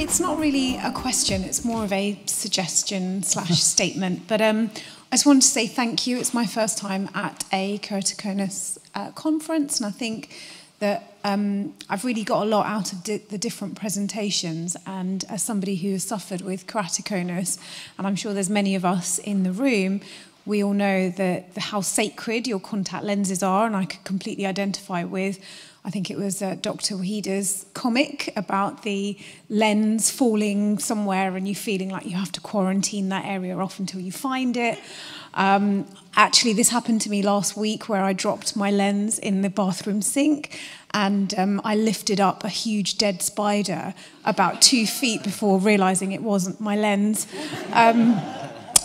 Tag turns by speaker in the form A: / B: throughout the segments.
A: It's not really a question, it's more of a suggestion / statement. But I just wanted to say thank you. It's my first time at a Keratoconus conference, and I think that I've really got a lot out of the different presentations. And as somebody who has suffered with keratoconus, and I'm sure there's many of us in the room, we all know how sacred your contact lenses are, and I could completely identify with, I think it was Dr. Wahida's comic about the lens falling somewhere and you feeling like you have to quarantine that area off until you find it. Actually, this happened to me last week where I dropped my lens in the bathroom sink, and I lifted up a huge dead spider about 2 feet before realising it wasn't my lens.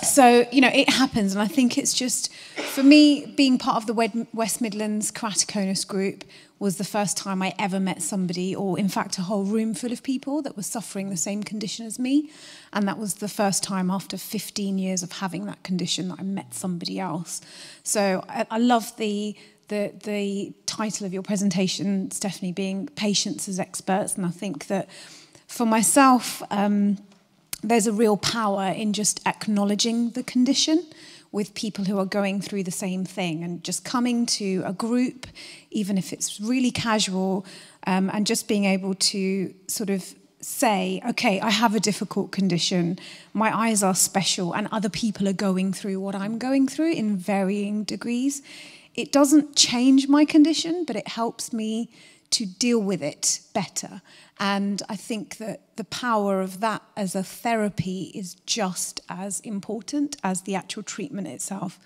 A: So, it happens, and I think it's just, for me, being part of the West Midlands Keratoconus group was the first time I ever met somebody, or in fact a whole room full of people that was suffering the same condition as me, and that was the first time after 15 years of having that condition that I met somebody else. So I love the title of your presentation, Stephanie, being Patients as Experts, and I think that for myself, there's a real power in just acknowledging the condition with people who are going through the same thing, and just coming to a group, even if it's really casual, and just being able to sort of say, okay, I have a difficult condition, my eyes are special, and other people are going through what I'm going through in varying degrees. It doesn't change my condition, but it helps me to deal with it better. And I think that the power of that as a therapy is just as important as the actual treatment itself.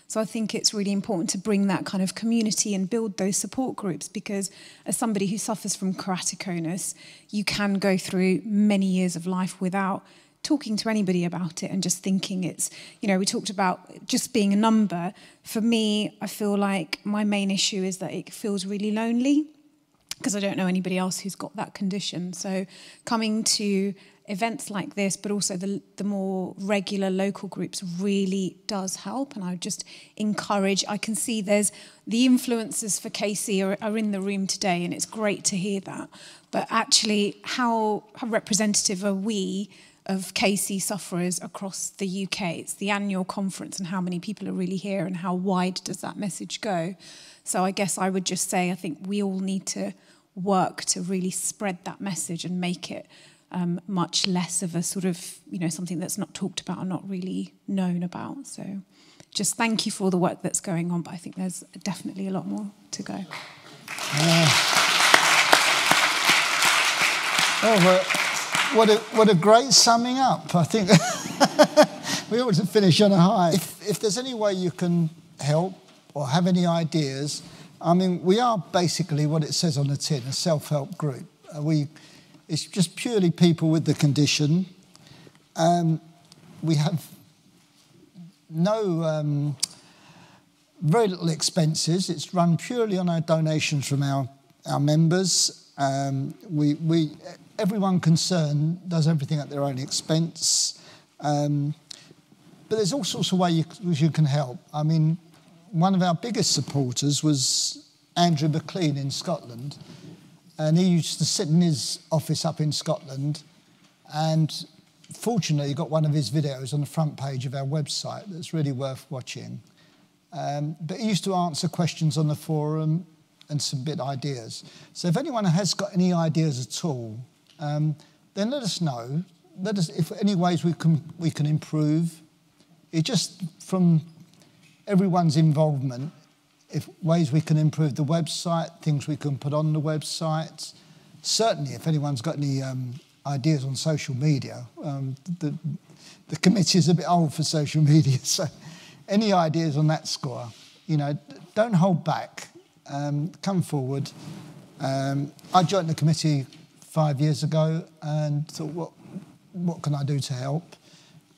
A: So I think it's really important to bring that kind of community and build those support groups, because as somebody who suffers from keratoconus, you can go through many years of life without talking to anybody about it and just thinking it's, we talked about just being a number. For me, I feel like my main issue is that it feels really lonely, because I don't know anybody else who's got that condition. So coming to events like this, but also the more regular local groups, really does help. And I would just encourage, I can see there's the influencers for KC are in the room today, and it's great to hear that. But actually, how representative are we of KC sufferers across the UK? It's the annual conference, and how many people are really here, and how wide does that message go? So I guess I would just say, I think we all need to work to really spread that message and make it much less of a sort of, something that's not talked about or not really known about. So just thank you for all the work that's going on, but I think there's definitely a lot more to go. What a great summing up. I think we ought to finish on a high. If there's any way you can help or have any ideas, I mean, we are basically what it says on the tin, a self-help group. It's just purely people with the condition. We have very little expenses. It's run purely on our donations from our members. Everyone concerned does everything at their own expense. But there's all sorts of ways you can help. I mean, one of our biggest supporters was Andrew McLean in Scotland, and he used to sit in his office up in Scotland, and fortunately he got one of his videos on the front page of our website that's really worth watching. But he used to answer questions on the forum and submit ideas. So if anyone has got any ideas at all, then let us know. Let us, if any ways we can improve. It just from everyone's involvement, if ways we can improve the website, things we can put on the website. Certainly, if anyone's got any ideas on social media, the committee is a bit old for social media, so any ideas on that score, don't hold back. Come forward. I joined the committee 5 years ago and thought, what can I do to help?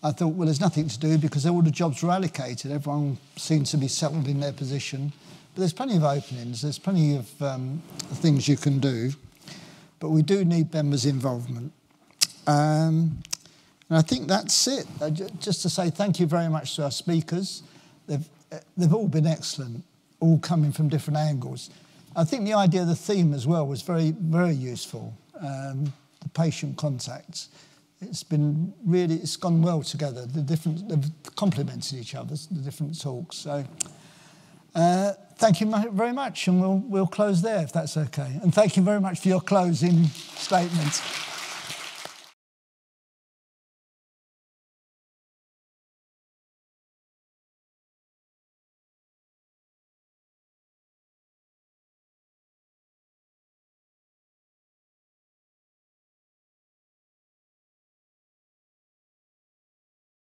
A: I thought, well, there's nothing to do because all the jobs were allocated. Everyone seems to be settled in their position. But there's plenty of openings. There's plenty of things you can do. But we do need members' involvement. And I think that's it. Just to say thank you very much to our speakers. They've all been excellent, all coming from different angles. I think the idea of the theme as well was very, very useful.
B: the patient contacts. It's been really, it's gone well together. They've complemented each other, the different talks. So thank you very much, and we'll close there if that's okay. And thank you very much for your closing statement.